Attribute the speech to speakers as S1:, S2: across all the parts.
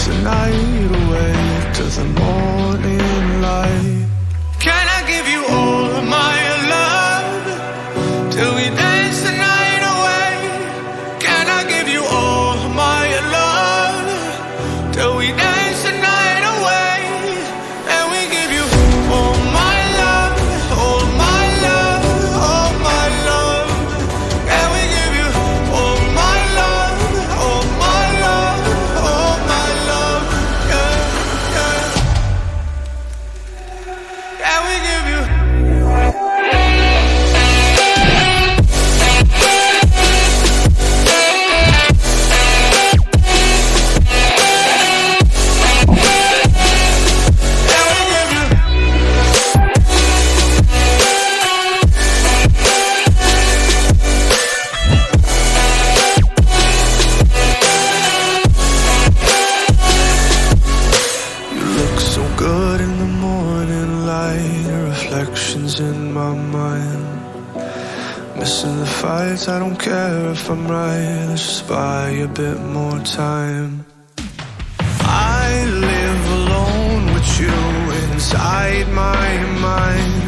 S1: dance the night away to the morning light. Can I give you all of my love till we dance the night away? Can I give you all of my love till we dance the night away? And we give you all my love, all my love, all my love. And we give you all my love, all my love, all my love. Yeah, yeah. And we give you. Good in the morning light, reflections in my mind. Missing the fights, I don't care if I'm right. Let's just buy a bit more time. I live alone with you inside my mind.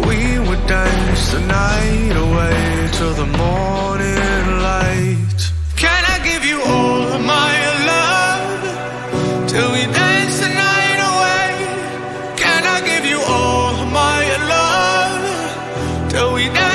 S1: We would dance the night away till the morning light. Can I give you all of my love till we dance the night away? Can I give you all of my love till we dance?